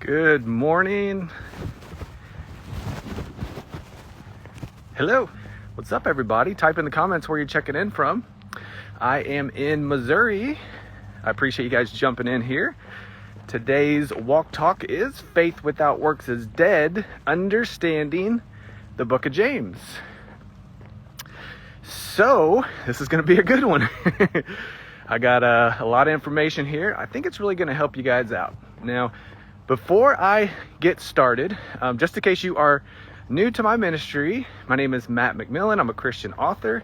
Good morning. Hello. What's up, everybody? Type in the comments where you're checking in from. I am in Missouri. I appreciate you guys jumping in here. Today's walk talk is Faith Without Works is Dead, Understanding the Book of James. So, this is going to be a good one. I got a lot of information here. I think it's really going to help you guys out. Now, before I get started, just in case you are new to my ministry, my name is Matt McMillen. I'm a Christian author.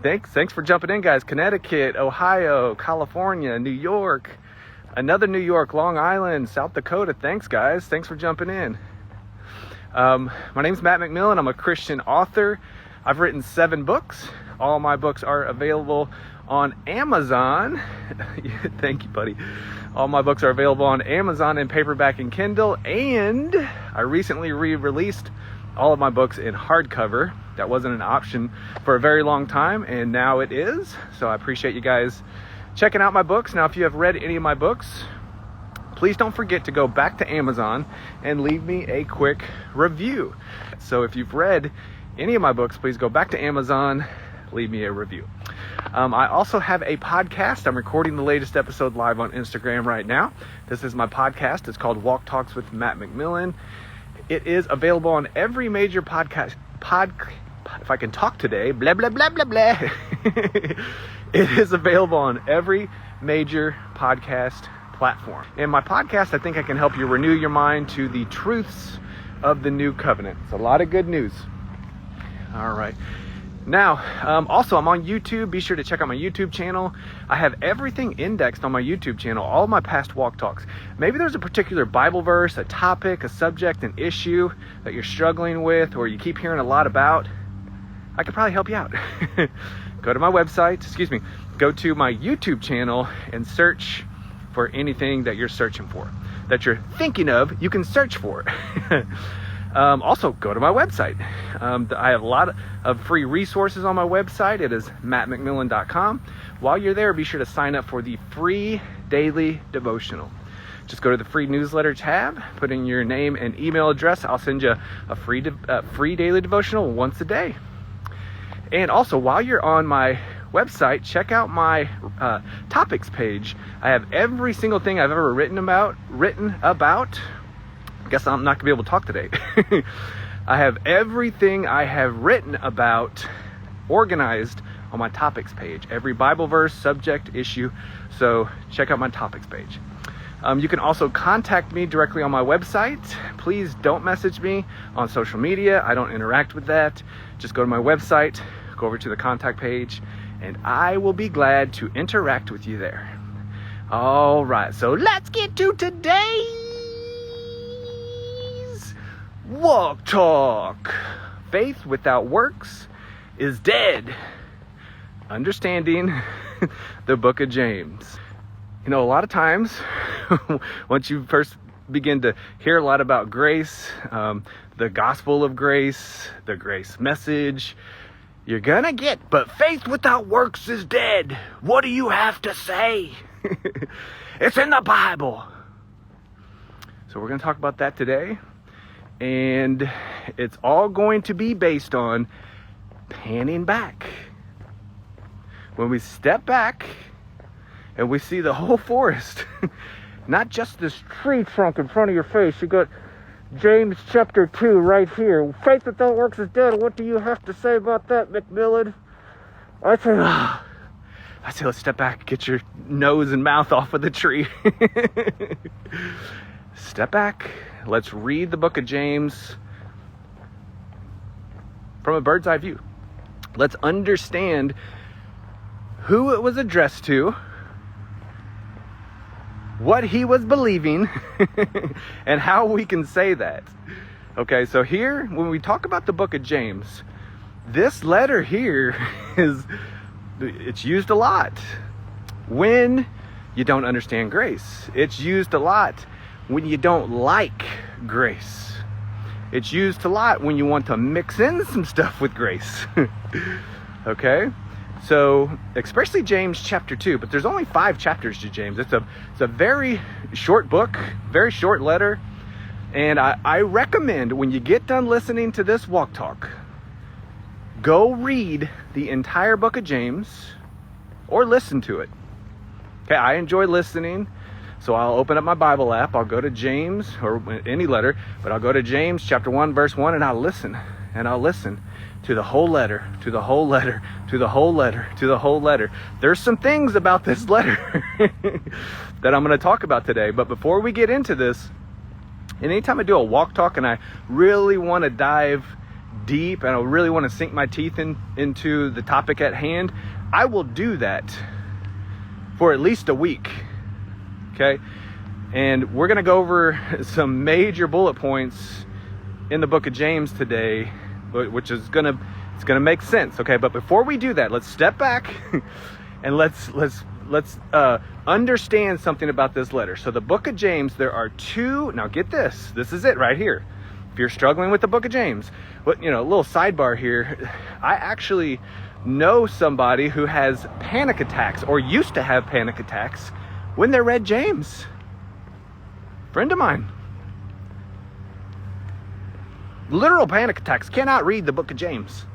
Thanks for jumping in, guys. Connecticut, Ohio, California, New York, another New York, Long Island, South Dakota. Thanks, guys. Thanks for jumping in. My name's Matt McMillen. I'm a Christian author. I've written 7 books. All my books are available on Amazon. Thank you, buddy. All my books are available on Amazon in paperback and Kindle, and I recently re-released all of my books in hardcover. That wasn't an option for a very long time, and now it is. So I appreciate you guys checking out my books. Now, if you have read any of my books, please don't forget to go back to Amazon and leave me a quick review. So if you've read any of my books, please go back to Amazon, leave me a review. I also have a podcast. I'm recording the latest episode live on Instagram right now. This is my podcast. It's called Walk Talks with Matt McMillen. It is available on every major podcast. If I can talk today, blah, blah, blah, blah, blah. It is available on every major podcast platform. In my podcast, I think I can help you renew your mind to the truths of the new covenant. It's a lot of good news. All right. Now, also, I'm on YouTube. Be sure to check out my YouTube channel. I have everything indexed on my YouTube channel, all of my past walk talks. Maybe there's a particular Bible verse, a topic, a subject, an issue that you're struggling with, or you keep hearing a lot about. I could probably help you out. Go to my website, go to my YouTube channel and search for anything that you're searching for, that you're thinking of, you can search for. Also, go to my website. I have a lot of free resources on my website. It is mattmcmillen.com. While you're there, be sure to sign up for the free daily devotional. Just go to the free newsletter tab, put in your name and email address. I'll send you a free daily devotional once a day. And also, while you're on my website, check out my topics page. I have every single thing I've ever written about. Guess I'm not gonna be able to talk today. I have everything I have written about organized on my topics page. Every Bible verse, subject, issue. So check out my topics page. You can also contact me directly on my website. Please don't message me on social media. I don't interact with that. Just go to my website, go over to the contact page, and I will be glad to interact with you there. All right, so let's get to today's Walk Talk. Faith without works is dead. Understanding the Book of James. You know, a lot of times, once you first begin to hear a lot about grace, the gospel of grace, the grace message, you're gonna get, but faith without works is dead. What do you have to say? It's in the Bible. So we're gonna talk about that today. And it's all going to be based on panning back. When we step back and we see the whole forest, not just this tree trunk in front of your face. You got James chapter 2 right here. Faith without works is dead. What do you have to say about that, McMillen? I say let's step back, get your nose and mouth off of the tree. Step back. Let's read the book of James from a bird's eye view. Let's understand who it was addressed to, what he was believing, and how we can say that. Okay, so here, when we talk about the book of James, this letter here it's used a lot when you don't understand grace. It's used a lot when you don't like grace. It's used a lot when you want to mix in some stuff with grace. Okay? So, especially James chapter 2, but there's only 5 chapters to James. It's a very short book, very short letter. And I recommend when you get done listening to this walk talk, go read the entire book of James or listen to it. Okay, I enjoy listening. So I'll open up my Bible app, I'll go to James, or any letter, but I'll go to James chapter 1, verse 1, and I'll listen to the whole letter, to the whole letter, to the whole letter, to the whole letter. There's some things about this letter that I'm going to talk about today, but before we get into this, and anytime I do a walk talk and I really want to dive deep and I really want to sink my teeth into the topic at hand, I will do that for at least a week. Okay, and we're going to go over some major bullet points in the book of James today, which is going to make sense. Okay, but before we do that, let's step back and let's understand something about this letter. So the book of James, there are 2. Now get this. This is it right here. If you're struggling with the book of James, but a little sidebar here. I actually know somebody who has panic attacks or used to have panic attacks when they read James. Friend of mine. Literal panic attacks, cannot read the book of James.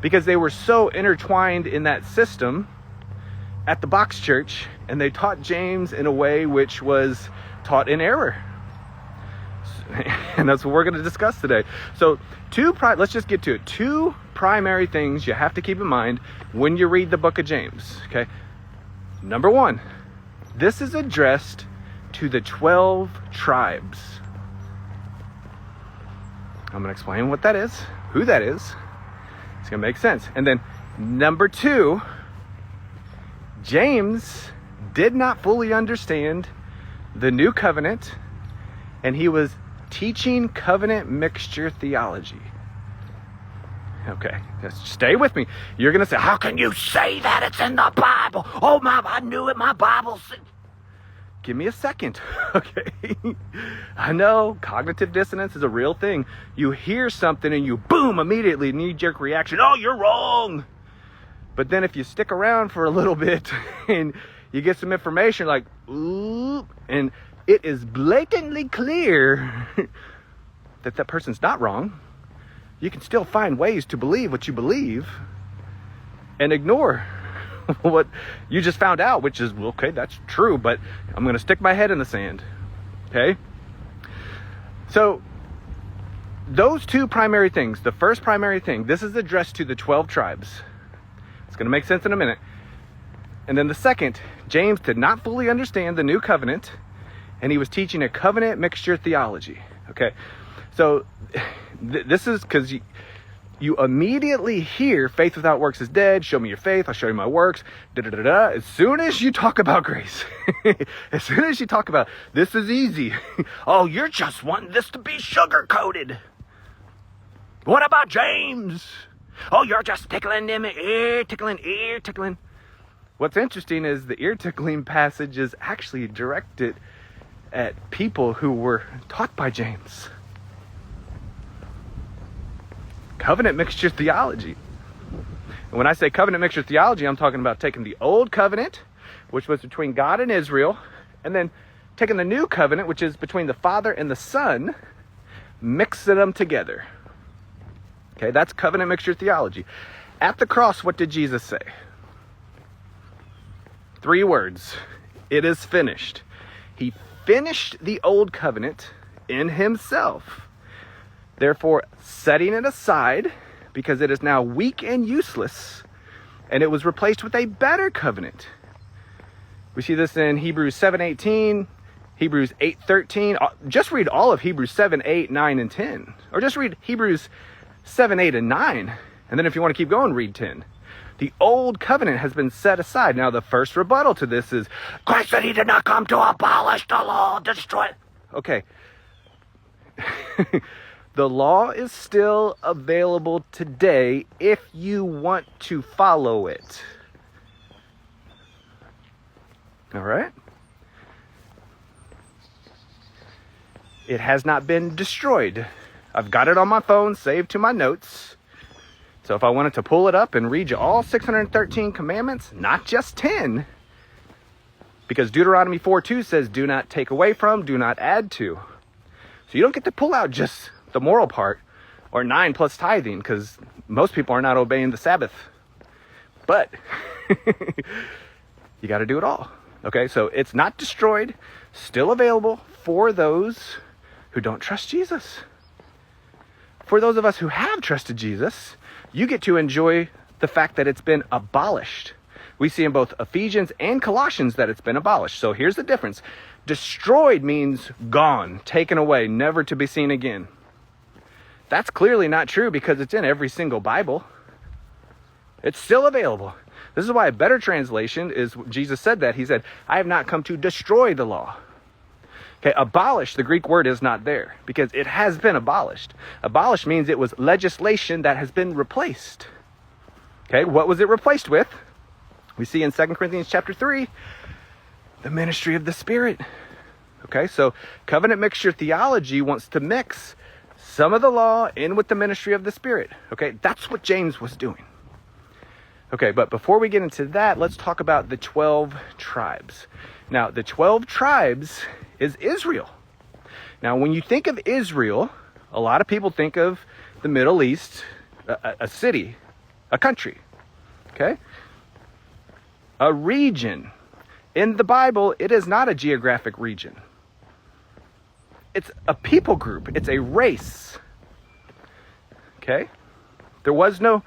Because they were so intertwined in that system at the box church, and they taught James in a way which was taught in error. And that's what we're going to discuss today. So let's just get to it. 2 primary things you have to keep in mind when you read the book of James. Okay. Number 1, this is addressed to the 12 tribes. I'm going to explain what that is, who that is. It's going to make sense. And then number 2, James did not fully understand the new covenant, and he was teaching covenant mixture theology. Okay, just stay with me. You're going to say, how can you say that? It's in the Bible. Oh, I knew it. My Bible said. Give me a second, okay? I know cognitive dissonance is a real thing. You hear something and you, boom, immediately knee-jerk reaction. Oh, you're wrong. But then if you stick around for a little bit and you get some information like, ooh, and it is blatantly clear that person's not wrong, you can still find ways to believe what you believe and ignore what you just found out, which is, okay, that's true, but I'm going to stick my head in the sand. Okay? So those 2 primary things, the first primary thing, this is addressed to the 12 tribes. It's going to make sense in a minute. And then the second, James did not fully understand the new covenant, and he was teaching a covenant mixture theology. Okay? So this is because you immediately hear faith without works is dead. Show me your faith. I'll show you my works. As soon as you talk about grace, as soon as you talk about this is easy. Oh, you're just wanting this to be sugar coated. What about James? Oh, you're just tickling them ear tickling. What's interesting is the ear tickling passage is actually directed at people who were taught by James. Covenant mixture theology. And when I say covenant mixture theology, I'm talking about taking the old covenant, which was between God and Israel, and then taking the new covenant, which is between the Father and the Son, mixing them together. Okay, that's covenant mixture theology. At the cross, what did Jesus say? 3 words. It is finished. He finished the old covenant in himself. Therefore, setting it aside because it is now weak and useless, and it was replaced with a better covenant. We see this in Hebrews 7:18, Hebrews 8:13. Just read all of Hebrews 7, 8, 9, and 10. Or just read Hebrews 7, 8, and 9. And then if you want to keep going, read 10. The old covenant has been set aside. Now, the first rebuttal to this is, Christ said he did not come to abolish the law, destroy it. Okay. The law is still available today if you want to follow it. All right? It has not been destroyed. I've got it on my phone, saved to my notes. So if I wanted to pull it up and read you all 613 commandments, not just 10, because Deuteronomy 4:2 says, do not take away from, do not add to. So you don't get to pull out just the moral part, or 9 plus tithing, because most people are not obeying the Sabbath. But you got to do it all. Okay, so it's not destroyed, still available for those who don't trust Jesus. For those of us who have trusted Jesus, you get to enjoy the fact that it's been abolished. We see in both Ephesians and Colossians that it's been abolished. So here's the difference. Destroyed means gone, taken away, never to be seen again. That's clearly not true because it's in every single Bible. It's still available. This is why a better translation is, Jesus said that. He said, I have not come to destroy the law. Okay, abolish, the Greek word is not there because it has been abolished. Abolish means it was legislation that has been replaced. Okay, what was it replaced with? We see in 2 Corinthians chapter 3, the ministry of the Spirit. Okay, so covenant mixture theology wants to mix some of the law in with the ministry of the Spirit. Okay, that's what James was doing. Okay, but before we get into that, let's talk about the 12 tribes. Now, the 12 tribes is Israel. Now, when you think of Israel, a lot of people think of the Middle East, a city, a country, okay? A region. In the Bible, it is not a geographic region. It's a people group. It's a race, okay? There was no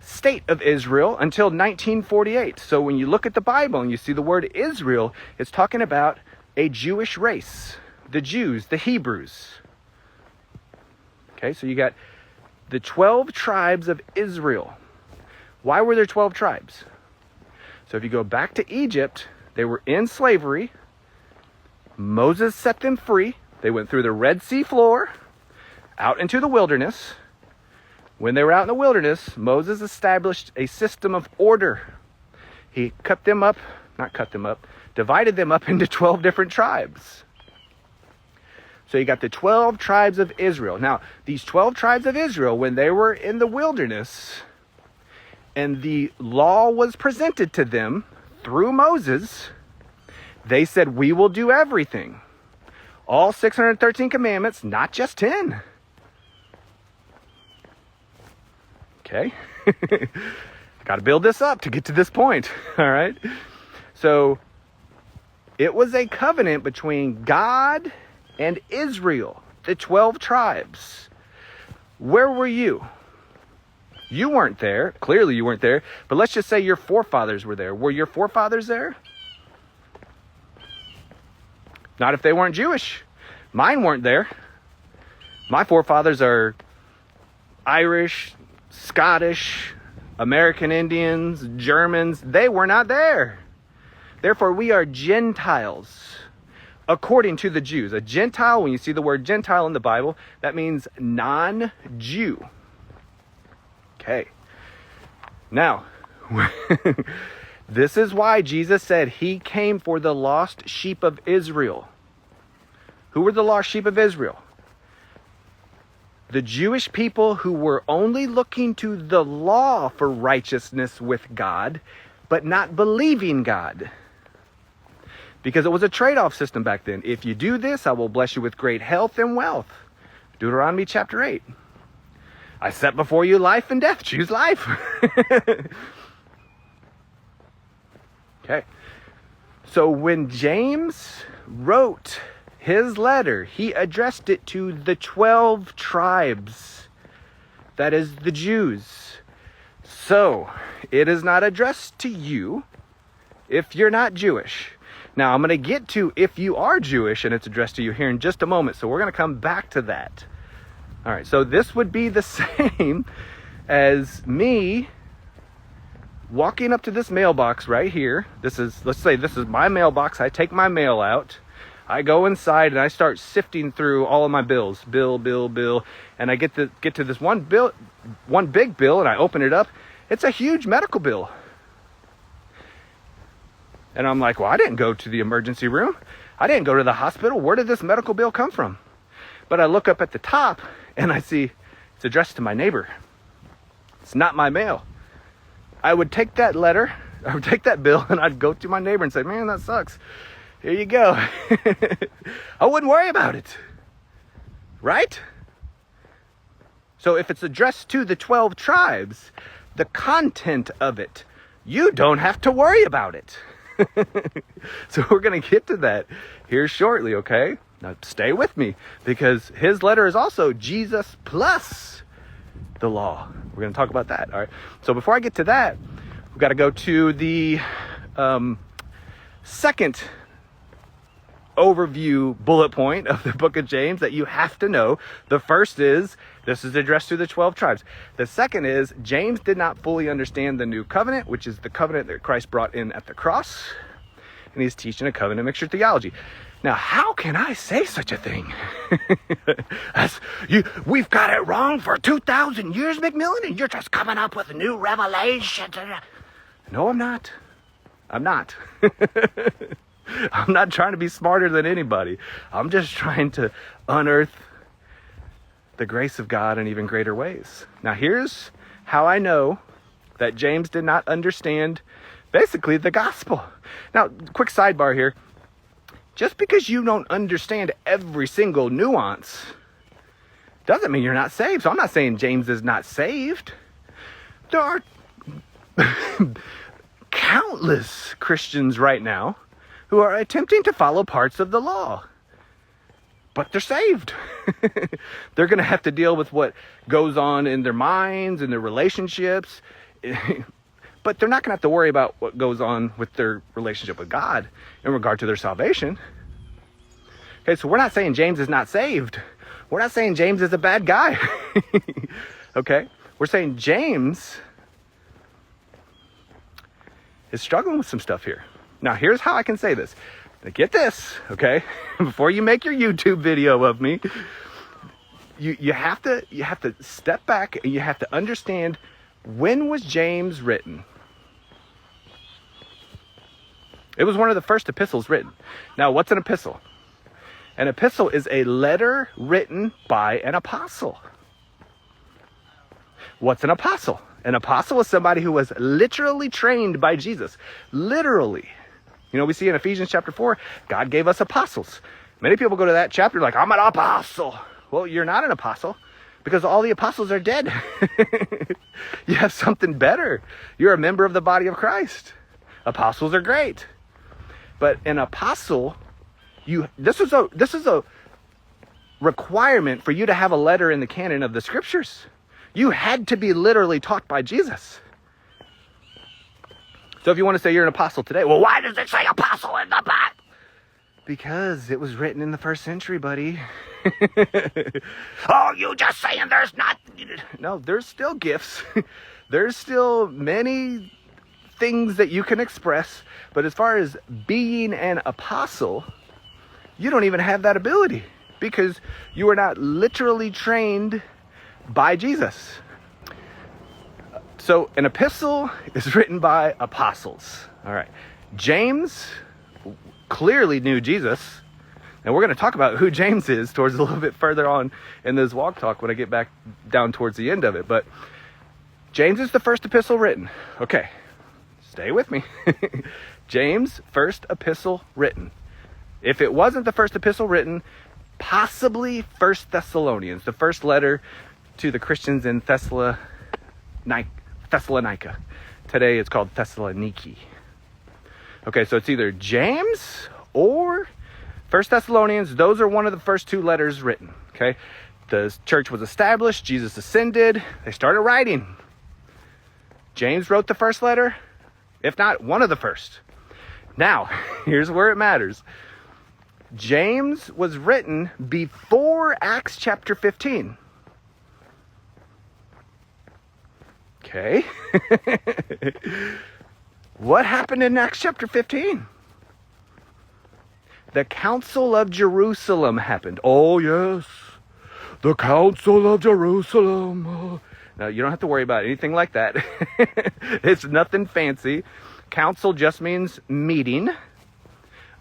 state of Israel until 1948. So when you look at the Bible and you see the word Israel, it's talking about a Jewish race, the Jews, the Hebrews. Okay, so you got the 12 tribes of Israel. Why were there 12 tribes? So if you go back to Egypt, they were in slavery. Moses set them free. They went through the Red Sea floor, out into the wilderness. When they were out in the wilderness, Moses established a system of order. He divided them up into 12 different tribes. So you got the 12 tribes of Israel. Now, these 12 tribes of Israel, when they were in the wilderness and the law was presented to them through Moses, they said, we will do everything. All 613 commandments, not just 10. Okay, got to build this up to get to this point, all right? So it was a covenant between God and Israel, the 12 tribes. Where were you? You weren't there. Clearly you weren't there. But let's just say your forefathers were there. Were your forefathers there? Not if they weren't Jewish. Mine weren't there. My forefathers are Irish, Scottish, American Indians, Germans. They were not there. Therefore, we are Gentiles, according to the Jews. A Gentile, when you see the word Gentile in the Bible, that means non-Jew. Okay. Now, this is why Jesus said he came for the lost sheep of Israel. Who were the lost sheep of Israel? The Jewish people who were only looking to the law for righteousness with God, but not believing God. Because it was a trade-off system back then. If you do this, I will bless you with great health and wealth. Deuteronomy chapter 8. I set before you life and death. Choose life. Okay. So when James wrote his letter, he addressed it to the 12 tribes. That is the Jews. So it is not addressed to you if you're not Jewish. Now I'm going to get to if you are Jewish and it's addressed to you here in just a moment. So we're going to come back to that. All right. So this would be the same as me walking up to this mailbox right here. Let's say this is my mailbox. I take my mail out. I go inside and I start sifting through all of my bills, bill, and I get to this one big bill, and I open it up. It's a huge medical bill. And I'm like, well, I didn't go to the emergency room. I didn't go to the hospital. Where did this medical bill come from? But I look up at the top and I see it's addressed to my neighbor. It's not my mail. I would take that letter, I would take that bill, and I'd go to my neighbor and say, man, that sucks. Here you go. I wouldn't worry about it. Right? So if it's addressed to the 12 tribes, the content of it, you don't have to worry about it. So we're going to get to that here shortly, okay? Now stay with me, because his letter is also Jesus plus the law. We're going to talk about that, all right? So before I get to that, we've got to go to the second overview bullet point of the book of James that you have to know. The first is, this is addressed to the 12 tribes. The second is, James did not fully understand the new covenant, which is the covenant that Christ brought in at the cross. And he's teaching a covenant mixture theology. Now, how can I say such a thing? We've got it wrong for 2,000 years, McMillen, and you're just coming up with new revelations. No, I'm not. I'm not. I'm not trying to be smarter than anybody. I'm just trying to unearth the grace of God in even greater ways. Now, here's how I know that James did not understand basically the gospel. Now, quick sidebar here. Just because you don't understand every single nuance doesn't mean you're not saved. So I'm not saying James is not saved. There are countless Christians right now who are attempting to follow parts of the law, but they're saved. They're going to have to deal with what goes on in their minds and their relationships, but they're not going to have to worry about what goes on with their relationship with God in regard to their salvation. Okay, so we're not saying James is not saved. We're not saying James is a bad guy. Okay, we're saying James is struggling with some stuff here. Now, here's how I can say this. Now, get this, okay? Before you make your YouTube video of me, you have to step back and you have to understand, when was James written? It was one of the first epistles written. Now, what's an epistle? An epistle is a letter written by an apostle. What's an apostle? An apostle is somebody who was literally trained by Jesus. Literally. You know, we see in Ephesians chapter 4, God gave us apostles. Many people go to that chapter like, I'm an apostle. Well, you're not an apostle, because all the apostles are dead. You have something better. You're a member of the body of Christ. Apostles are great. But an apostle, this is a requirement for you to have a letter in the canon of the scriptures. You had to be literally taught by Jesus. So if you want to say you're an apostle today, well, why does it say apostle in the Bible? Because it was written in the first century, buddy. Oh, you just saying there's not... No, there's still gifts. There's still many things that you can express. But as far as being an apostle, you don't even have that ability, because you are not literally trained by Jesus. So an epistle is written by apostles. All right. James clearly knew Jesus. And we're going to talk about who James is towards a little bit further on in this walk talk when I get back down towards the end of it. But James is the first epistle written. Okay. Stay with me. James, first epistle written. If it wasn't the first epistle written, possibly 1 Thessalonians, the first letter to the Christians in Thessalonica. Today it's called Thessaloniki. Okay, so it's either James or 1 Thessalonians. Those are one of the first two letters written. Okay, the church was established. Jesus ascended. They started writing. James wrote the first letter, if not one of the first. Now, here's where it matters. James was written before Acts chapter 15. Okay. What happened in Acts chapter 15? The Council of Jerusalem happened. Oh, yes. The Council of Jerusalem. Now, you don't have to worry about anything like that. It's nothing fancy. Council just means meeting.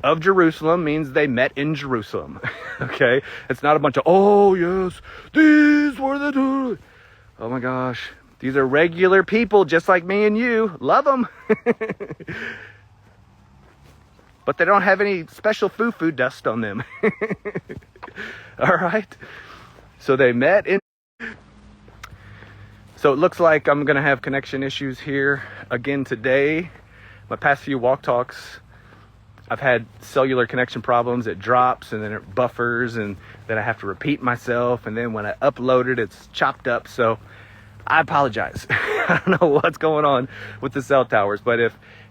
Of Jerusalem means they met in Jerusalem. Okay? It's not a bunch of, oh, yes, these were the two. Oh, my gosh. These are regular people just like me and you. Love them. But they don't have any special foo-foo dust on them. All right. So they met in... So it looks like I'm going to have connection issues here again today. My past few walk talks, I've had cellular connection problems. It drops and then it buffers and then I have to repeat myself. And then when I upload it, it's chopped up. So I apologize. I don't know what's going on with the cell towers, but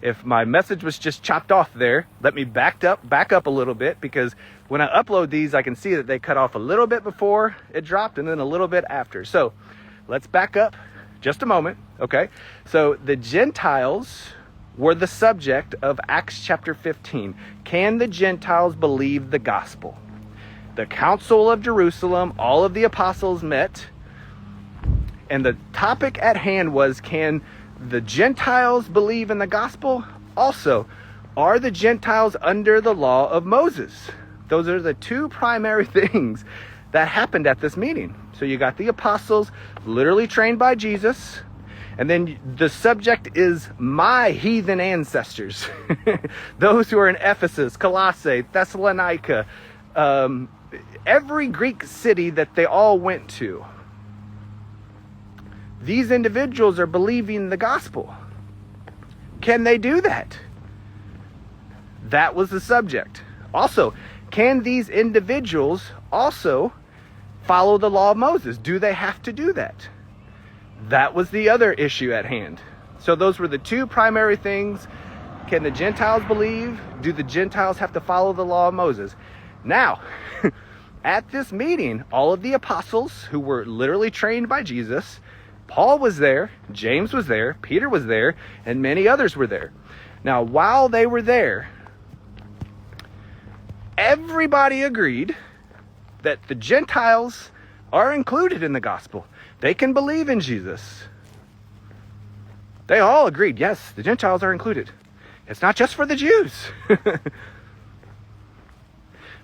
if my message was just chopped off there, let me back up a little bit, because when I upload these, I can see that they cut off a little bit before it dropped and then a little bit after. So let's back up just a moment. Okay. So the Gentiles were the subject of Acts chapter 15. Can the Gentiles believe the gospel? The Council of Jerusalem, all of the apostles met, and the topic at hand was, can the Gentiles believe in the gospel? Also, are the Gentiles under the law of Moses? Those are the two primary things that happened at this meeting. So you got the apostles literally trained by Jesus, and then the subject is my heathen ancestors. Those who are in Ephesus, Colossae, Thessalonica, every Greek city that they all went to. These individuals are believing the gospel. Can they do that? That was the subject. Also, can these individuals also follow the law of Moses? Do they have to do that? That was the other issue at hand. So those were the two primary things. Can the Gentiles believe? Do the Gentiles have to follow the law of Moses? Now, at this meeting, all of the apostles who were literally trained by Jesus, Paul was there, James was there, Peter was there, and many others were there. Now, while they were there, everybody agreed that the Gentiles are included in the gospel. They can believe in Jesus. They all agreed, yes, the Gentiles are included. It's not just for the Jews.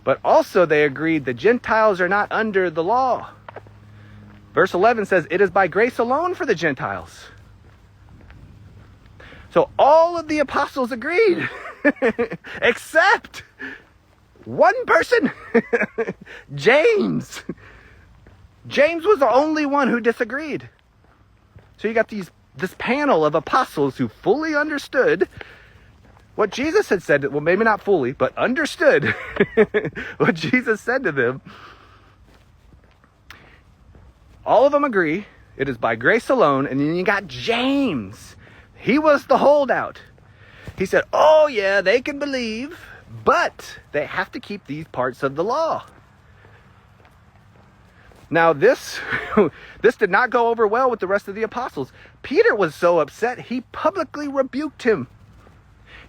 But also they agreed the Gentiles are not under the law. Verse 11 says, it is by grace alone for the Gentiles. So all of the apostles agreed, except one person, James. James was the only one who disagreed. So you got this panel of apostles who fully understood what Jesus had said. Well, maybe not fully, but understood what Jesus said to them. All of them agree it is by grace alone. And then you got James. He was the holdout. He said, oh yeah, they can believe, but they have to keep these parts of the law. Now this did not go over well with the rest of the apostles. Peter was so upset, he publicly rebuked him.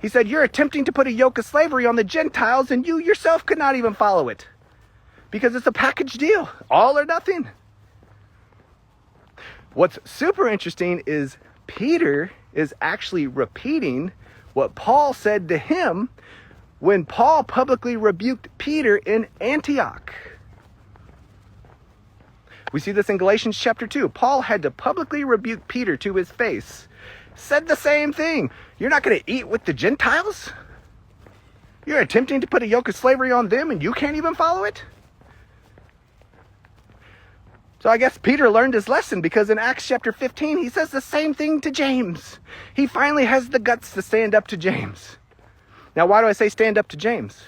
He said, you're attempting to put a yoke of slavery on the Gentiles, and you yourself could not even follow it. Because it's a package deal, all or nothing. What's super interesting is Peter is actually repeating what Paul said to him when Paul publicly rebuked Peter in Antioch. We see this in Galatians chapter 2. Paul had to publicly rebuke Peter to his face. Said the same thing. You're not going to eat with the Gentiles? You're attempting to put a yoke of slavery on them and you can't even follow it? So I guess Peter learned his lesson, because in Acts chapter 15, he says the same thing to James. He finally has the guts to stand up to James. Now, why do I say stand up to James?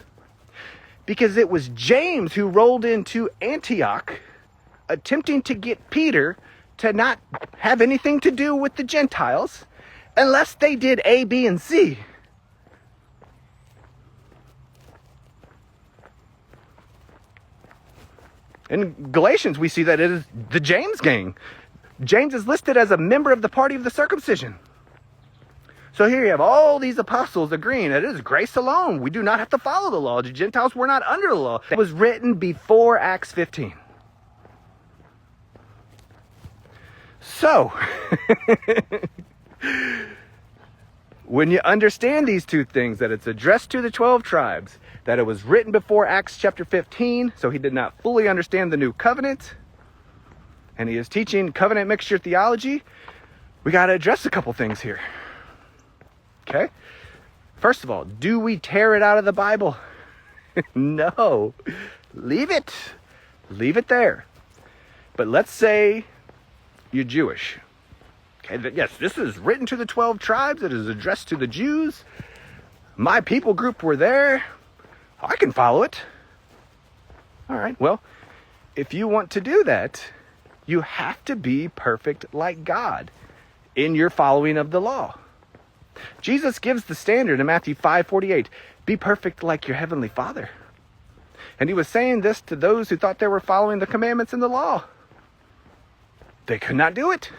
Because it was James who rolled into Antioch attempting to get Peter to not have anything to do with the Gentiles unless they did A, B, and C. In Galatians, we see that it is the James gang. James is listed as a member of the party of the circumcision. So here you have all these apostles agreeing that it is grace alone. We do not have to follow the law. The Gentiles were not under the law. It was written before Acts 15. So, when you understand these two things, that it's addressed to the 12 tribes, that it was written before Acts chapter 15, so he did not fully understand the new covenant, and he is teaching covenant mixture theology, we got to address a couple things here. Okay? First of all, do we tear it out of the Bible? No. Leave it. Leave it there. But let's say you're Jewish. Okay, yes, this is written to the 12 tribes. It is addressed to the Jews. My people group were there. I can follow it. All right, well, if you want to do that, you have to be perfect like God in your following of the law. Jesus gives the standard in Matthew 5:48. Be perfect like your heavenly Father. And he was saying this to those who thought they were following the commandments in the law. They could not do it.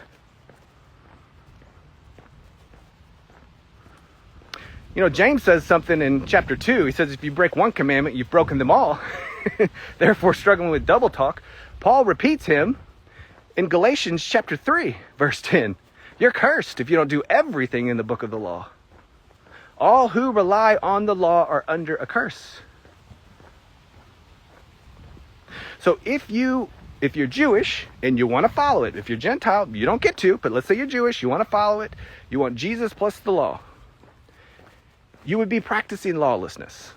You know, James says something in chapter 2. He says, if you break one commandment, you've broken them all. Therefore, struggling with double talk. Paul repeats him in Galatians chapter 3, verse 10. You're cursed if you don't do everything in the book of the law. All who rely on the law are under a curse. So if you're Jewish and you want to follow it, if you're Gentile, you don't get to, but let's say you're Jewish, you want to follow it, you want Jesus plus the law, you would be practicing lawlessness.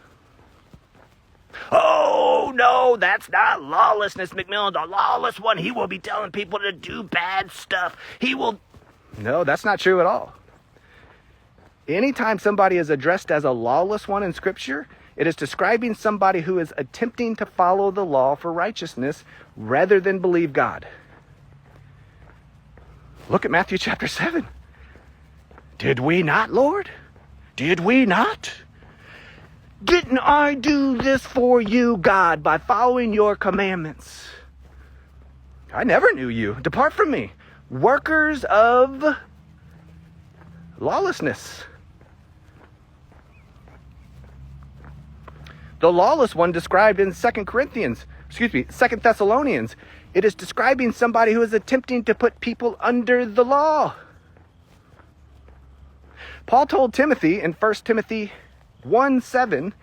Oh, no, that's not lawlessness, McMillen. The lawless one, he will be telling people to do bad stuff. No, that's not true at all. Anytime somebody is addressed as a lawless one in Scripture, it is describing somebody who is attempting to follow the law for righteousness rather than believe God. Look at Matthew chapter 7. Did we not, Lord? Did we not? Didn't I do this for you, God, by following your commandments? I never knew you. Depart from me, workers of lawlessness. The lawless one described in 2 Thessalonians, it is describing somebody who is attempting to put people under the law. Paul told Timothy in 1 Timothy 1:7,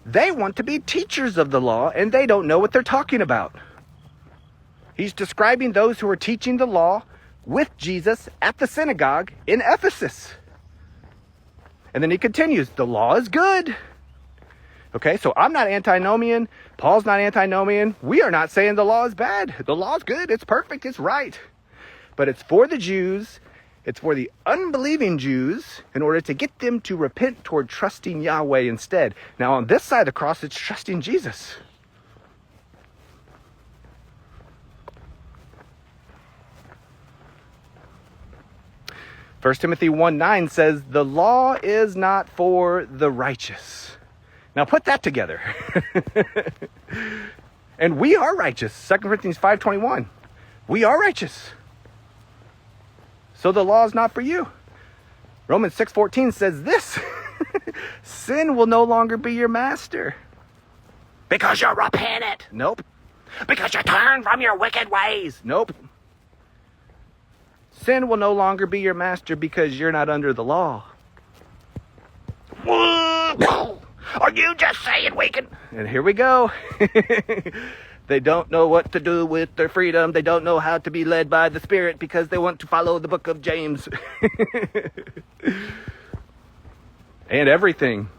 they want to be teachers of the law and they don't know what they're talking about. He's describing those who are teaching the law with Jesus at the synagogue in Ephesus. And then he continues, the law is good. Okay, so I'm not antinomian. Paul's not antinomian. We are not saying the law is bad. The law is good. It's perfect. It's right. But it's for the Jews. It's for the unbelieving Jews in order to get them to repent toward trusting Yahweh instead. Now, on this side of the cross, it's trusting Jesus. First Timothy 1:9 says, the law is not for the righteous. Now put that together. And we are righteous. 2 Corinthians 5:21. We are righteous. So the law is not for you. Romans 6:14 says this. Sin will no longer be your master. Because you're repentant. Nope. Because you turn from your wicked ways. Nope. Sin will no longer be your master because you're not under the law. Are you just saying we can? And here we go. They don't know what to do with their freedom. They don't know how to be led by the Spirit because they want to follow the book of James. And everything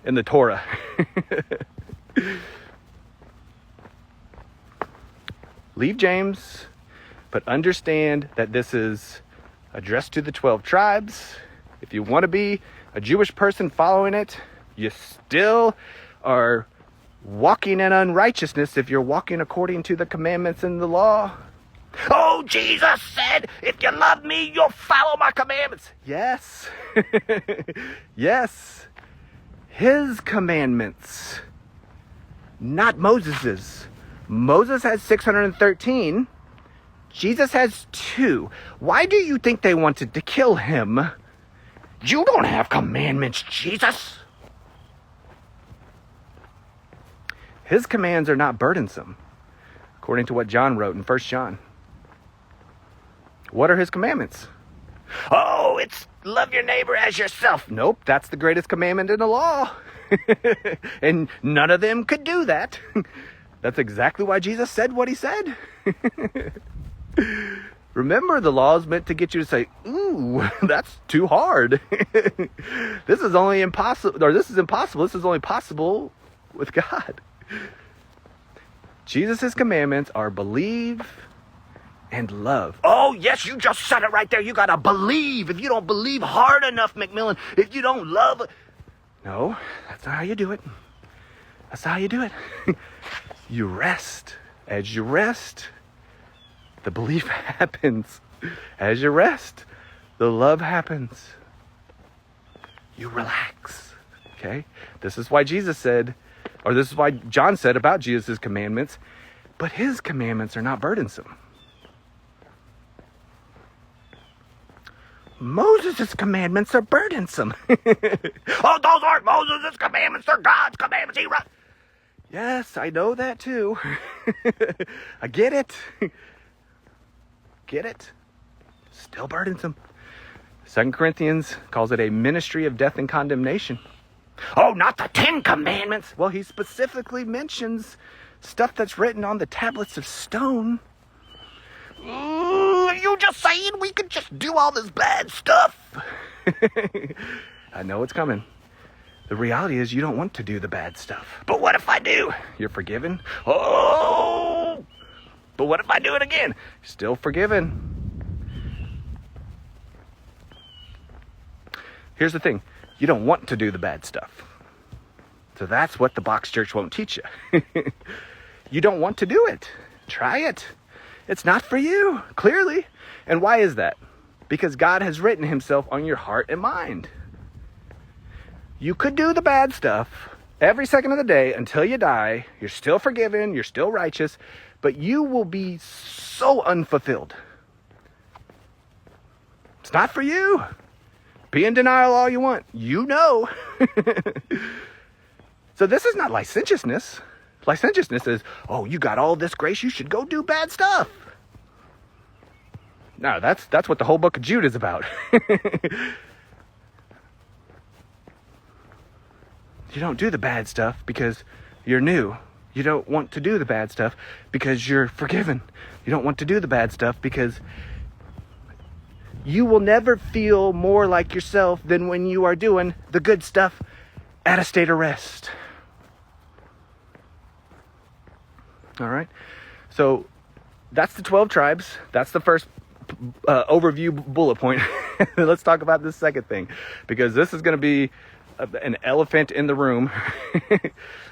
in the Torah. Leave James, but understand that this is addressed to the 12 tribes. If you want to be a Jewish person following it, you still are walking in unrighteousness if you're walking according to the commandments in the law. Oh, Jesus said, if you love me, you'll follow my commandments. Yes. Yes. His commandments, not Moses's. Moses has 613. Jesus has 2. Why do you think they wanted to kill him? You don't have commandments, Jesus. His commands are not burdensome, according to what John wrote in 1 John. What are his commandments? Oh, it's love your neighbor as yourself. Nope, that's the greatest commandment in the law. And none of them could do that. That's exactly why Jesus said what he said. Remember, the law is meant to get you to say, ooh, that's too hard. This is only impossible, or this is impossible. This is only possible with God. Jesus' commandments are believe and love. Oh, yes, you just said it right there. You got to believe. If you don't believe hard enough, McMillen, if you don't love... No, that's not how you do it. That's not how you do it. You rest. As you rest, the belief happens. As you rest, the love happens. You relax. Okay? This is why Jesus said, or this is why John said about Jesus' commandments, but his commandments are not burdensome. Moses' commandments are burdensome. Oh, those aren't Moses' commandments, they're God's commandments. Yes, I know that too. I get it. Get it? Still burdensome. 2 Corinthians calls it a ministry of death and condemnation. Oh, not the 10 Commandments. Well, he specifically mentions stuff that's written on the tablets of stone. Are you just saying we could just do all this bad stuff? I know it's coming. The reality is you don't want to do the bad stuff. But what if I do? You're forgiven? Oh! But what if I do it again? Still forgiven. Here's the thing. You don't want to do the bad stuff. So that's what the box church won't teach you. You don't want to do it. Try it. It's not for you, clearly. And why is that? Because God has written himself on your heart and mind. You could do the bad stuff every second of the day until you die. You're still forgiven. You're still righteous. But you will be so unfulfilled. It's not for you. Be in denial all you want. You know. So this is not licentiousness. Licentiousness is, oh, you got all this grace, you should go do bad stuff. No, that's what the whole book of Jude is about. You don't do the bad stuff because you're new. You don't want to do the bad stuff because you're forgiven. You don't want to do the bad stuff because you will never feel more like yourself than when you are doing the good stuff at a state of rest. All right? So that's the 12 tribes. That's the first overview bullet point. Let's talk about this second thing, because this is going to be an elephant in the room.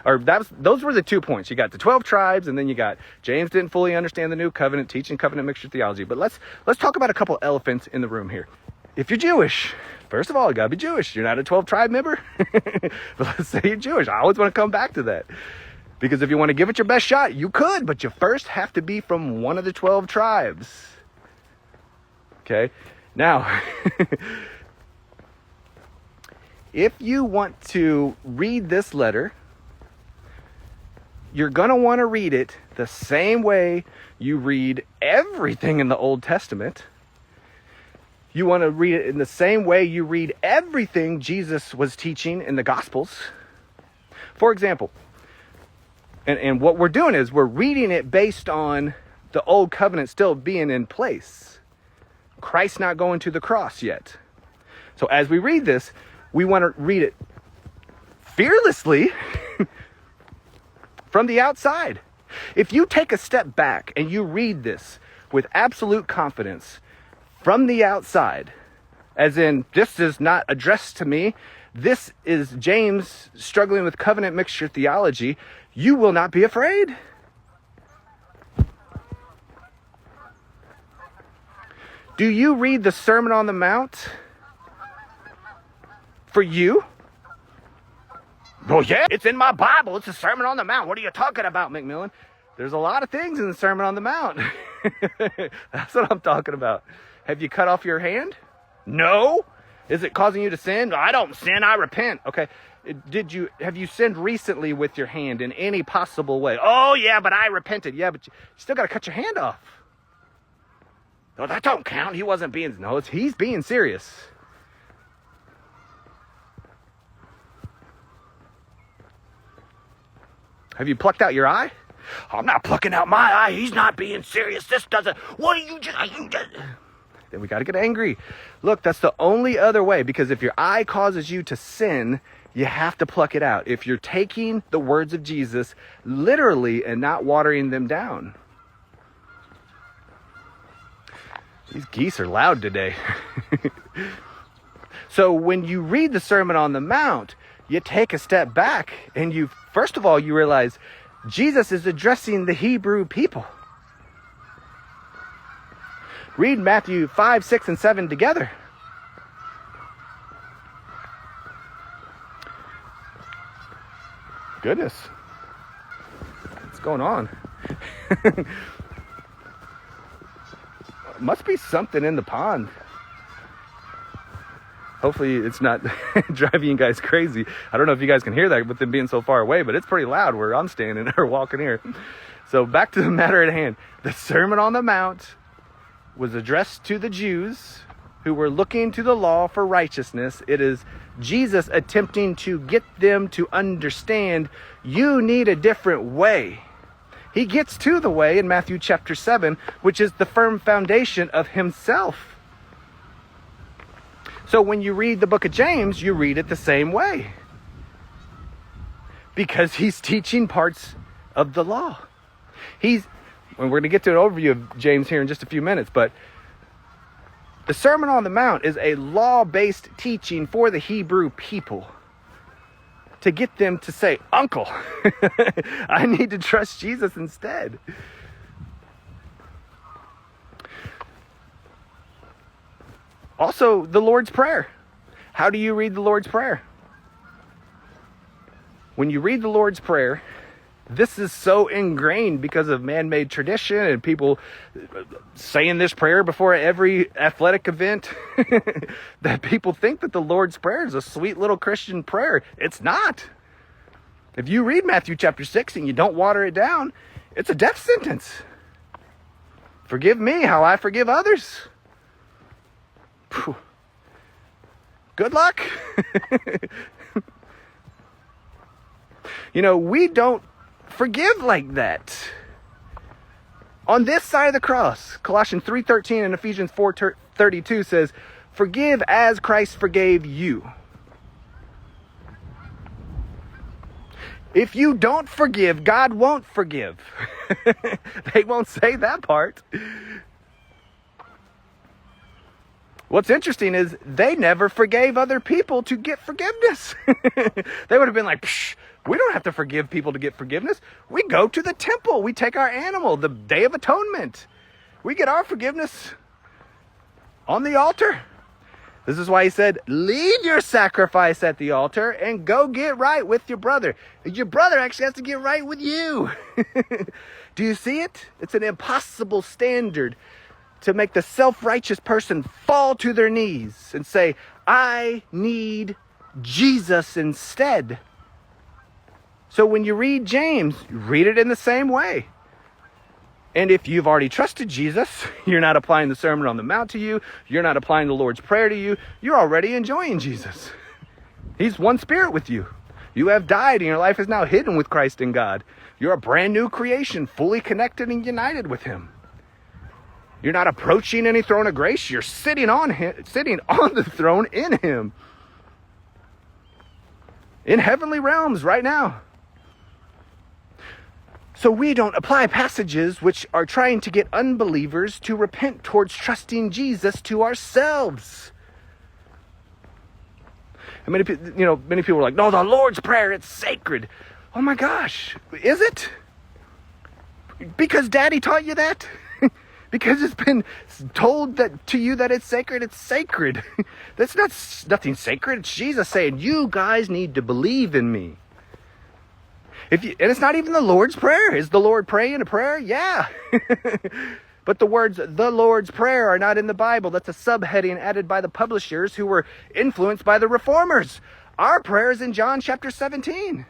Those were the 2 points. You got the 12 tribes, and then you got James didn't fully understand the new covenant, teaching covenant mixture theology. But let's talk about a couple elephants in the room here. If you're Jewish, first of all, you gotta be Jewish. You're not a 12 tribe member. But let's say you're Jewish. I always want to come back to that, because if you want to give it your best shot, you could, but you first have to be from one of the 12 tribes. Okay? Now, if you want to read this letter, you're going to want to read it the same way you read everything in the Old Testament. You want to read it in the same way you read everything Jesus was teaching in the Gospels. For example, and what we're doing is we're reading it based on the Old Covenant still being in place. Christ not going to the cross yet. So as we read this, we want to read it fearlessly from the outside. If you take a step back and you read this with absolute confidence from the outside, as in, this is not addressed to me, this is James struggling with covenant mixture theology, you will not be afraid. Do you read the Sermon on the Mount for you? Well, yeah, it's in my Bible. It's the Sermon on the Mount. What are you talking about, McMillen? There's a lot of things in the Sermon on the Mount. That's what I'm talking about. Have you cut off your hand? No. Is it causing you to sin? I don't sin, I repent. Okay. Have you sinned recently with your hand in any possible way? Oh, yeah, but I repented. Yeah, but you still got to cut your hand off. No, that don't count. He wasn't being... No, he's being serious. Have you plucked out your eye? I'm not plucking out my eye. He's not being serious. This doesn't. What are you just? Then we got to get angry. Look, that's the only other way, because if your eye causes you to sin, you have to pluck it out. If you're taking the words of Jesus literally and not watering them down. These geese are loud today. So when you read the Sermon on the Mount, you take a step back and first of all, you realize Jesus is addressing the Hebrew people. Read Matthew 5, 6, and 7 together. Goodness. What's going on? Must be something in the pond. Hopefully it's not driving you guys crazy. I don't know if you guys can hear that with them being so far away, but it's pretty loud where I'm standing or walking here. So back to the matter at hand. The Sermon on the Mount was addressed to the Jews who were looking to the law for righteousness. It is Jesus attempting to get them to understand you need a different way. He gets to the way in Matthew chapter 7, which is the firm foundation of himself. So when you read the book of James, you read it the same way. Because he's teaching parts of the law. We're going to get to an overview of James here in just a few minutes, but the Sermon on the Mount is a law-based teaching for the Hebrew people to get them to say, Uncle, I need to trust Jesus instead. Also, the Lord's Prayer. How do you read the Lord's Prayer? When you read the Lord's Prayer, this is so ingrained because of man-made tradition and people saying this prayer before every athletic event that people think that the Lord's Prayer is a sweet little Christian prayer. It's not. If you read Matthew chapter 6 and you don't water it down, it's a death sentence. Forgive me how I forgive others. Phew. Good luck. We don't forgive like that. On this side of the cross, Colossians 3:13 and Ephesians 4:32 says, forgive as Christ forgave you. If you don't forgive, God won't forgive. They won't say that part. What's interesting is they never forgave other people to get forgiveness. They would have been like, psh, we don't have to forgive people to get forgiveness. We go to the temple. We take our animal, the Day of Atonement. We get our forgiveness on the altar. This is why he said, leave your sacrifice at the altar and go get right with your brother. Your brother actually has to get right with you. Do you see it? It's an impossible standard to make the self-righteous person fall to their knees and say, I need Jesus instead. So when you read James, read it in the same way. And if you've already trusted Jesus, you're not applying the Sermon on the Mount to you, you're not applying the Lord's Prayer to you, you're already enjoying Jesus. He's one spirit with you. You have died and your life is now hidden with Christ in God. You're a brand new creation, fully connected and united with him. You're not approaching any throne of grace. You're sitting on the throne in him. In heavenly realms right now. So we don't apply passages which are trying to get unbelievers to repent towards trusting Jesus to ourselves. And many people are like, no, the Lord's Prayer, it's sacred. Oh my gosh, is it? Because Daddy taught you that? Because it's been told to you that it's sacred, it's sacred. That's nothing sacred. It's Jesus saying, you guys need to believe in me. And it's not even the Lord's Prayer. Is the Lord praying a prayer? Yeah. But the words, the Lord's Prayer, are not in the Bible. That's a subheading added by the publishers who were influenced by the reformers. Our prayer is in John chapter 17.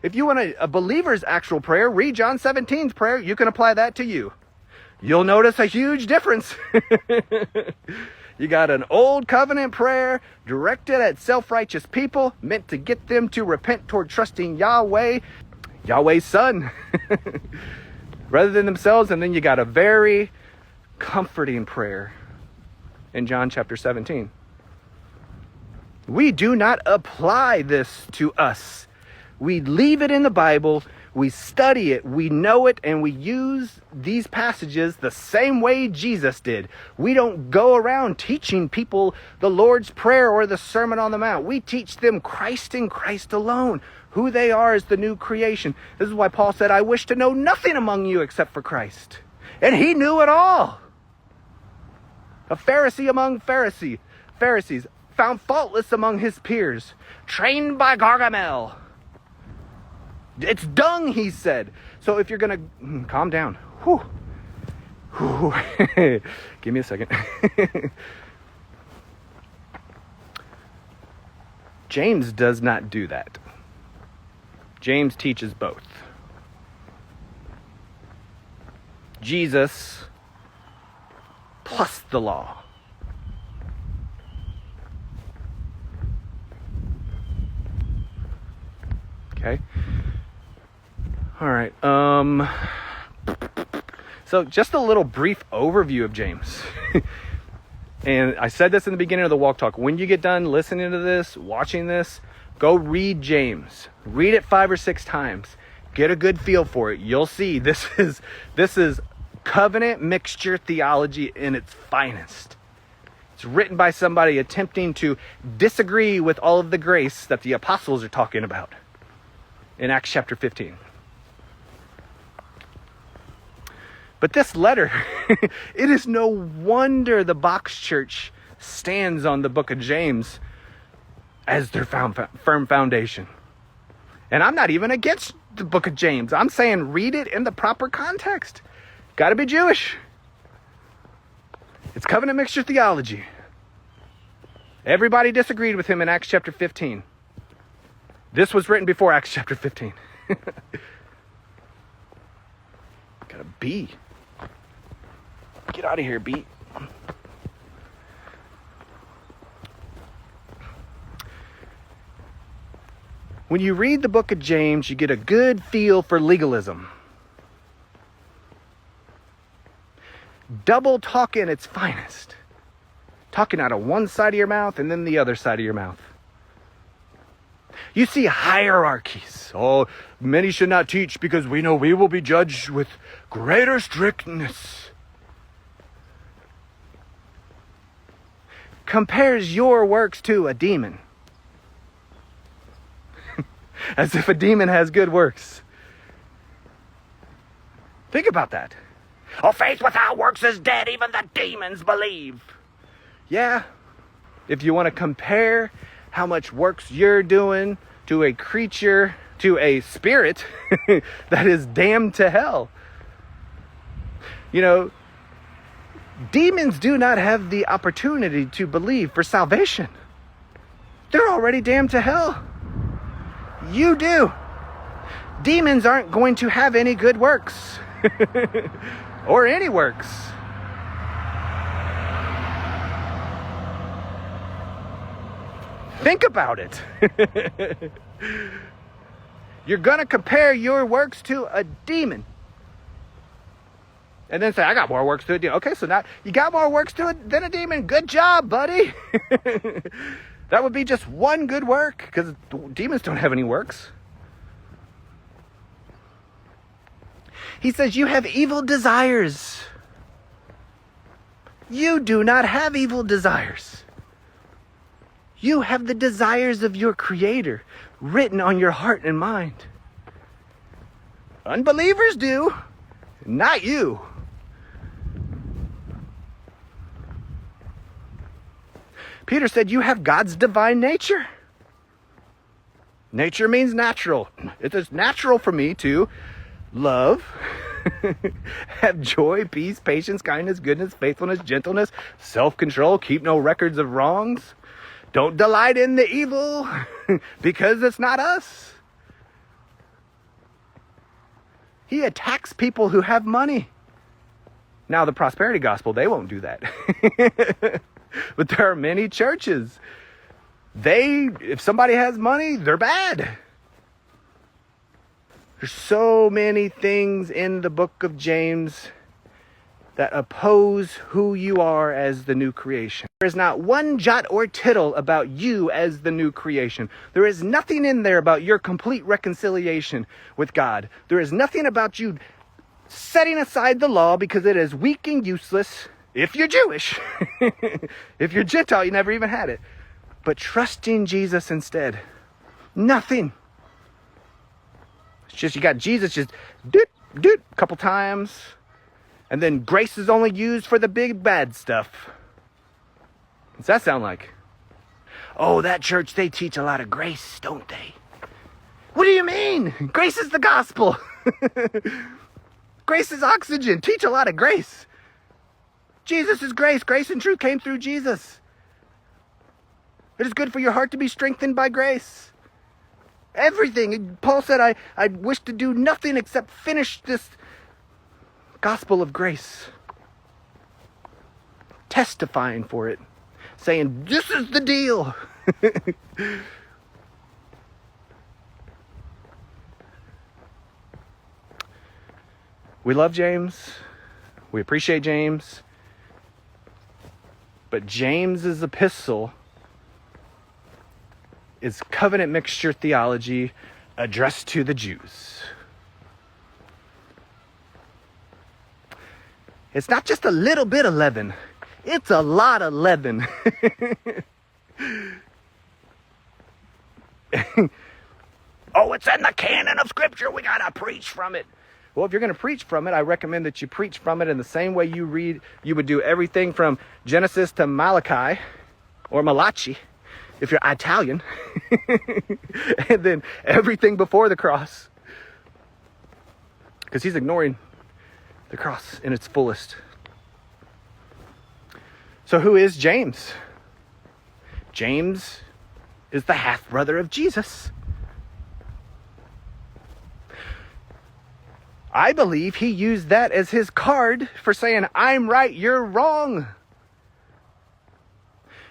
If you want a believer's actual prayer, read John 17's prayer. You can apply that to you. You'll notice a huge difference. You got an old covenant prayer directed at self-righteous people, meant to get them to repent toward trusting Yahweh. Yahweh's son, rather than themselves. And then you got a very comforting prayer in John chapter 17. We do not apply this to us. We leave it in the Bible, we study it, we know it, and we use these passages the same way Jesus did. We don't go around teaching people the Lord's Prayer or the Sermon on the Mount. We teach them Christ and Christ alone, who they are as the new creation. This is why Paul said, I wish to know nothing among you except for Christ. And he knew it all. A Pharisee among Pharisees, found faultless among his peers, trained by Gargamel. It's dung, he said. So if you're going to calm down. Whew. Give me a second. James does not do that. James teaches both. Jesus plus the law. Okay. All right. So just a little brief overview of James. And I said this in the beginning of the Walk Talk. When you get done listening to this, watching this, go read James. Read it 5 or 6 times. Get a good feel for it. You'll see this is covenant mixture theology in its finest. It's written by somebody attempting to disagree with all of the grace that the apostles are talking about in Acts chapter 15. But this letter, it is no wonder the box church stands on the book of James as their firm foundation. And I'm not even against the book of James. I'm saying read it in the proper context. Got to be Jewish. It's covenant mixture theology. Everybody disagreed with him in Acts chapter 15. This was written before Acts chapter 15. Got a B. Get out of here, B. When you read the book of James, you get a good feel for legalism. Double talk in its finest. Talking out of one side of your mouth and then the other side of your mouth. You see hierarchies. Oh, many should not teach because we know we will be judged with greater strictness. Compares your works to a demon. As if a demon has good works. Think about that. Oh, faith without works is dead. Even the demons believe. Yeah. If you want to compare how much works you're doing to a creature, to a spirit that is damned to hell. You know, demons do not have the opportunity to believe for salvation. They're already damned to hell. You do. Demons aren't going to have any good works. Or any works. Think about it. You're going to compare your works to a demon. And then say, I got more works to a demon. Okay, so now you got more works to it than a demon. Good job, buddy. That would be just one good work, because demons don't have any works. He says, you have evil desires. You do not have evil desires. You have the desires of your Creator written on your heart and mind. Unbelievers do, not you. Peter said, you have God's divine nature. Nature means natural. It is natural for me to love, have joy, peace, patience, kindness, goodness, faithfulness, gentleness, self-control, keep no records of wrongs. Don't delight in the evil because it's not us. He attacks people who have money. Now, the prosperity gospel, they won't do that. But there are many churches. If somebody has money, they're bad. There's so many things in the book of James that oppose who you are as the new creation. There is not one jot or tittle about you as the new creation. There is nothing in there about your complete reconciliation with God. There is nothing about you setting aside the law because it is weak and useless if you're Jewish. If you're Gentile, you never even had it. But trusting Jesus instead. Nothing. It's just you got Jesus just a couple times. And then grace is only used for the big bad stuff. What's that sound like? Oh, that church, they teach a lot of grace, don't they? What do you mean? Grace is the gospel. Grace is oxygen. Teach a lot of grace. Jesus is grace. Grace and truth came through Jesus. It is good for your heart to be strengthened by grace. Everything. Paul said, I wish to do nothing except finish this gospel of grace. Testifying for it. Saying, this is the deal. We love James. We appreciate James. But James's epistle is covenant mixture theology addressed to the Jews. It's not just a little bit of leaven. It's a lot of leaven. Oh, it's in the canon of Scripture. We got to preach from it. Well, if you're going to preach from it, I recommend that you preach from it in the same way you would do everything from Genesis to Malachi or Malachi, if you're Italian, and then everything before the cross. Because he's ignoring the cross in its fullest. So who is James? James is the half-brother of Jesus. I believe he used that as his card for saying, I'm right, you're wrong.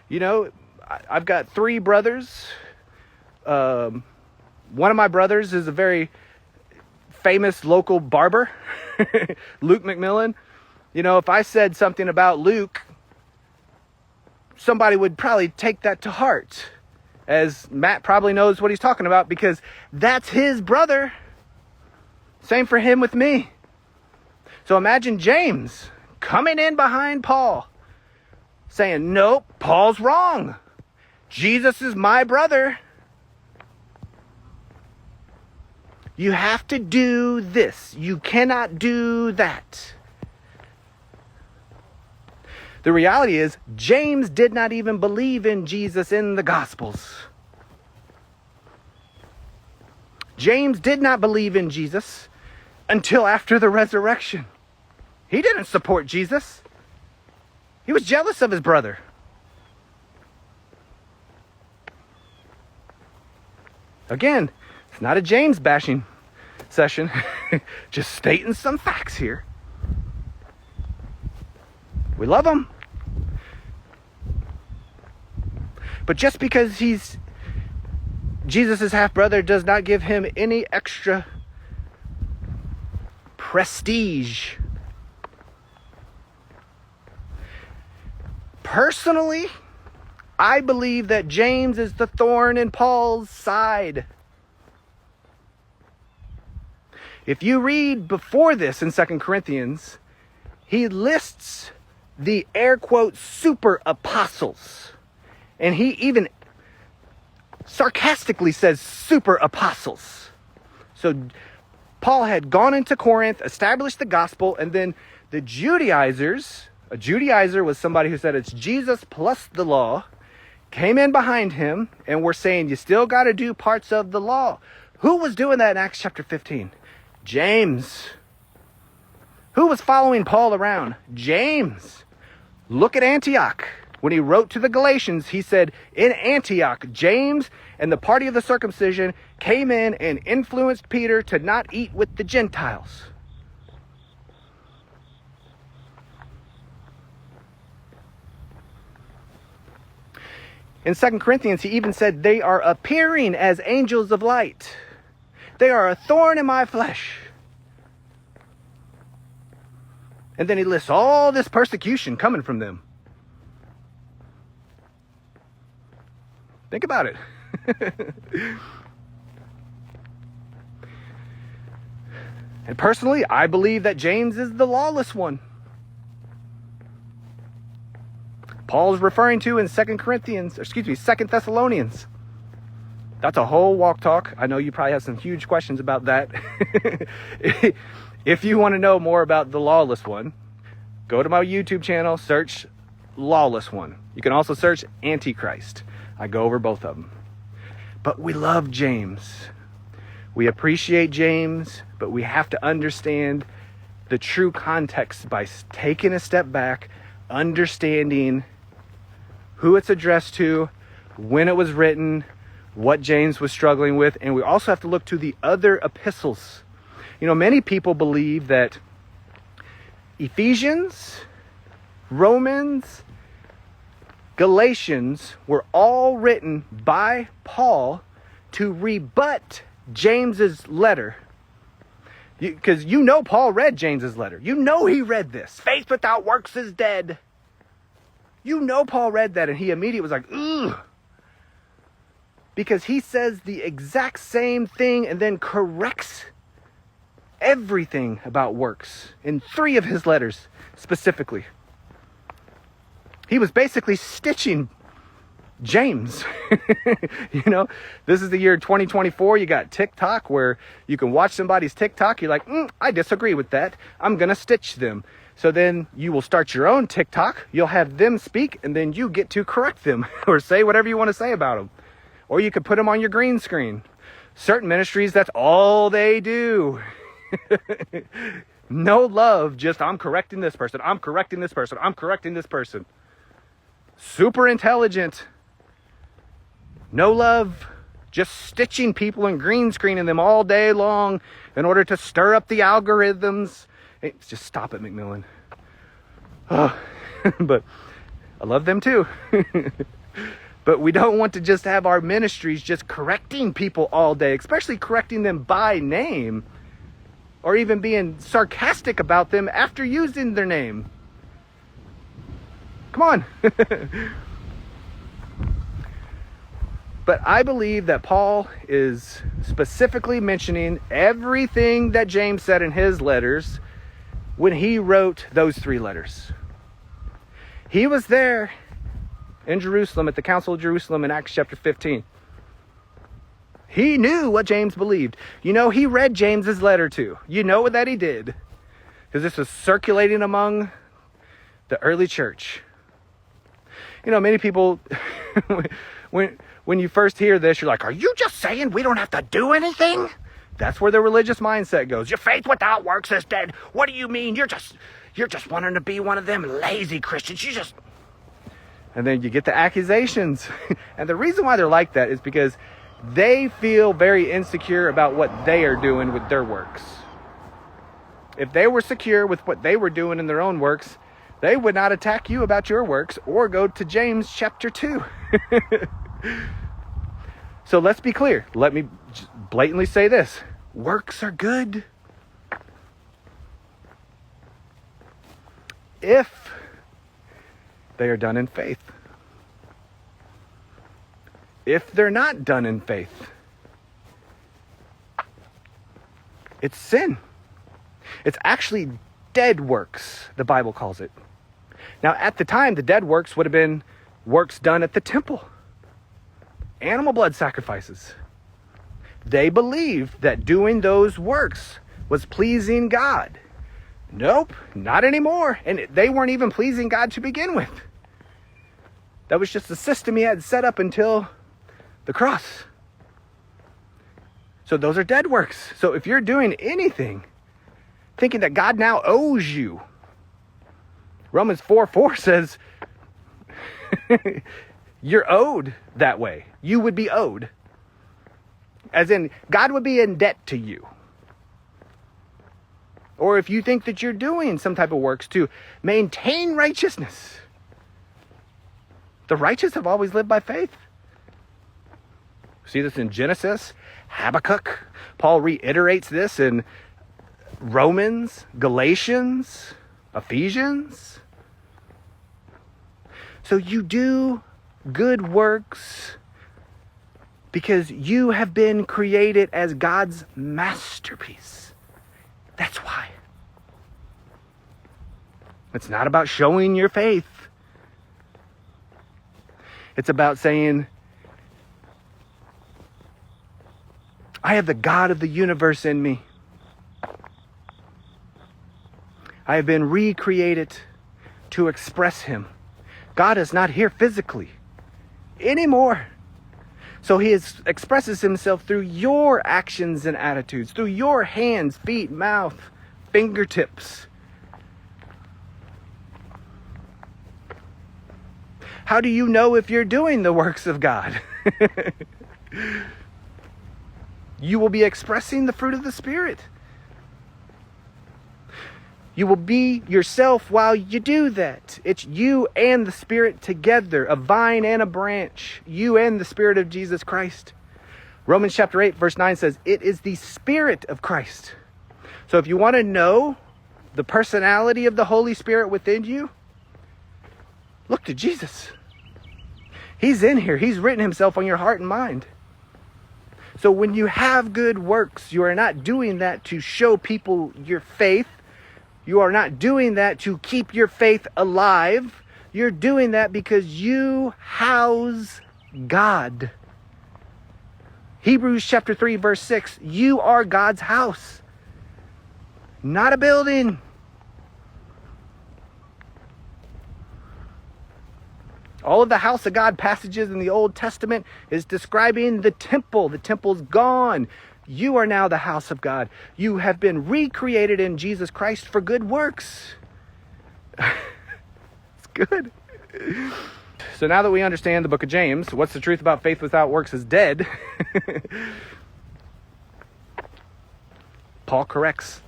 You know, I've got 3 brothers. One of my brothers is a very famous local barber, Luke McMillen. You know, if I said something about Luke, somebody would probably take that to heart, as Matt probably knows what he's talking about because that's his brother. Same for him with me. So imagine James coming in behind Paul saying, nope, Paul's wrong. Jesus is my brother. You have to do this. You cannot do that. The reality is, James did not even believe in Jesus in the Gospels. James did not believe in Jesus until after the resurrection. He didn't support Jesus. He was jealous of his brother. Again, it's not a James bashing session. Just stating some facts here. We love him. But just because he's Jesus' half-brother does not give him any extra prestige. Personally, I believe that James is the thorn in Paul's side. If you read before this in 2 Corinthians, he lists the air quote super apostles. And he even sarcastically says super apostles. So Paul had gone into Corinth, established the gospel, and then the Judaizers, a Judaizer was somebody who said it's Jesus plus the law, came in behind him and were saying you still got to do parts of the law. Who was doing that in Acts chapter 15? James. Who was following Paul around? James. Look at Antioch. When he wrote to the Galatians, he said, in Antioch, James and the party of the circumcision came in and influenced Peter to not eat with the Gentiles. In 2 Corinthians, he even said they are appearing as angels of light. They are a thorn in my flesh. And then he lists all this persecution coming from them. Think about it. And personally, I believe that James is the lawless one. Paul's referring to in 2 Thessalonians. That's a whole walk talk. I know you probably have some huge questions about that. If you want to know more about the lawless one, go to my YouTube channel, search Lawless One. You can also search Antichrist. I go over both of them. But we love James. We appreciate James, but we have to understand the true context by taking a step back, understanding who it's addressed to, when it was written, what James was struggling with, and we also have to look to the other epistles. You know, many people believe that Ephesians, Romans, Galatians were all written by Paul to rebut James's letter. Because you know Paul read James's letter. You know he read this. Faith without works is dead. You know Paul read that and he immediately was like, ugh. Because he says the exact same thing and then corrects everything about works in 3 of his letters specifically. He was basically stitching James. You know, this is the year 2024. You got TikTok where you can watch somebody's TikTok. You're like, I disagree with that. I'm going to stitch them. So then you will start your own TikTok. You'll have them speak and then you get to correct them or say whatever you want to say about them. Or you could put them on your green screen. Certain ministries, that's all they do. No love, just I'm correcting this person. I'm correcting this person. I'm correcting this person. Super intelligent. No love, just stitching people and green screening them all day long in order to stir up the algorithms. Hey, just stop it, McMillen. Oh, but I love them too. But we don't want to just have our ministries just correcting people all day, especially correcting them by name or even being sarcastic about them after using their name. Come on. But I believe that Paul is specifically mentioning everything that James said in his letters when he wrote those 3 letters. He was there in Jerusalem at the Council of Jerusalem in Acts chapter 15. He knew what James believed. You know, he read James's letter too. You know that he did. Because this was circulating among the early church. You know, many people, when you first hear this, you're like, are you just saying we don't have to do anything? That's where the religious mindset goes. Your faith without works is dead. What do you mean? You're just wanting to be one of them lazy Christians. And then you get the accusations. And the reason why they're like that is because they feel very insecure about what they are doing with their works. If they were secure with what they were doing in their own works, they would not attack you about your works or go to James chapter 2. So let's be clear. Let me just blatantly say this. Works are good if they are done in faith. If they're not done in faith, it's sin. It's actually dead works, the Bible calls it. Now, at the time, the dead works would have been works done at the temple. Animal blood sacrifices. They believed that doing those works was pleasing God. Nope, not anymore. And they weren't even pleasing God to begin with. That was just the system he had set up until the cross. So those are dead works. So if you're doing anything, thinking that God now owes you, Romans 4:4 says, you're owed that way. You would be owed. As in, God would be in debt to you. Or if you think that you're doing some type of works to maintain righteousness. The righteous have always lived by faith. See this in Genesis, Habakkuk. Paul reiterates this in Romans, Galatians, Ephesians. So you do good works because you have been created as God's masterpiece. That's why. It's not about showing your faith. It's about saying, I have the God of the universe in me. I have been recreated to express him. God is not here physically anymore. So he expresses himself through your actions and attitudes, through your hands, feet, mouth, fingertips. How do you know if you're doing the works of God? You will be expressing the fruit of the Spirit. You will be yourself while you do that. It's you and the Spirit together, a vine and a branch. You and the Spirit of Jesus Christ. Romans chapter 8, verse 9 says, it is the Spirit of Christ. So if you want to know the personality of the Holy Spirit within you, look to Jesus. He's in here. He's written himself on your heart and mind. So when you have good works, you are not doing that to show people your faith. You are not doing that to keep your faith alive. You're doing that because you house God. Hebrews chapter 3, verse 6. You are God's house, not a building. All of the house of God passages in the Old Testament is describing the temple. The temple's gone. You are now the house of God. You have been recreated in Jesus Christ for good works. It's good. So now that we understand the book of James, what's the truth about faith without works is dead. Paul corrects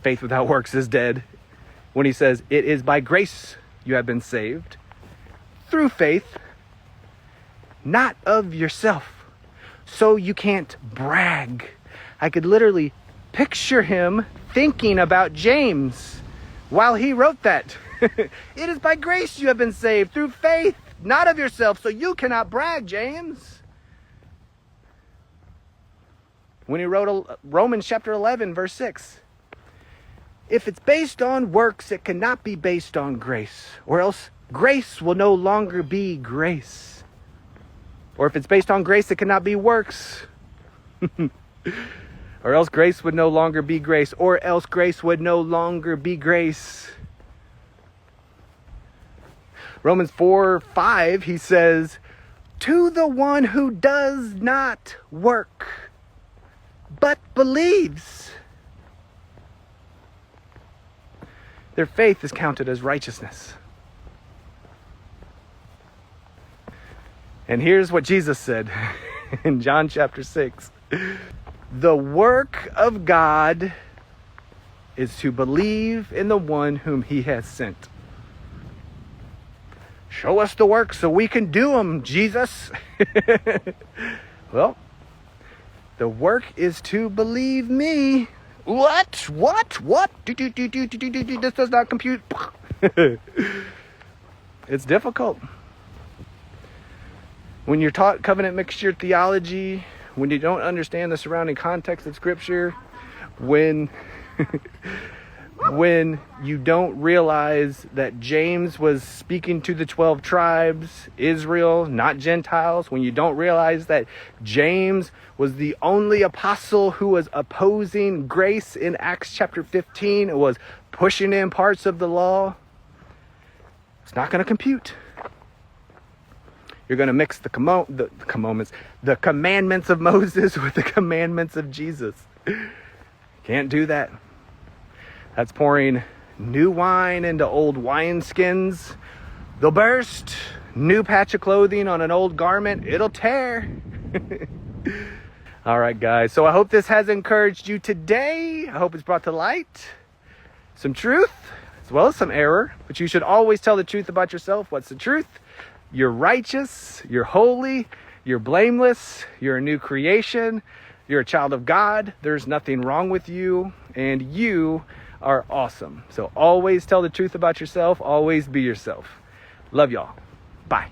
faith without works is dead when he says, it is by grace you have been saved through faith, not of yourself. So you can't brag. I could literally picture him thinking about James while he wrote that. It is by grace you have been saved through faith, not of yourself. So you cannot brag, James. When he wrote Romans chapter 11, verse 6. If it's based on works, it cannot be based on grace, or else grace will no longer be grace. Or if it's based on grace, it cannot be works. Or else grace would no longer be grace, or else grace would no longer be grace. Romans 4:5, he says, to the one who does not work, but believes, their faith is counted as righteousness. And here's what Jesus said in John chapter 6. The work of God is to believe in the one whom he has sent. Show us the work so we can do them, Jesus. Well, the work is to believe me. What? This does not compute. It's difficult. When you're taught covenant mixture theology, when you don't understand the surrounding context of Scripture, when you don't realize that James was speaking to the 12 tribes, Israel, not Gentiles, when you don't realize that James was the only apostle who was opposing grace in Acts chapter 15, it was pushing in parts of the law, it's not going to compute. You're going to mix the commandments of Moses with the commandments of Jesus. Can't do that. That's pouring new wine into old wineskins. They'll burst. New patch of clothing on an old garment. It'll tear. All right, guys. So I hope this has encouraged you today. I hope it's brought to light some truth as well as some error. But you should always tell the truth about yourself. What's the truth? You're righteous. You're holy. You're blameless. You're a new creation. You're a child of God. There's nothing wrong with you, and you are awesome. So always tell the truth about yourself. Always be yourself. Love y'all. Bye.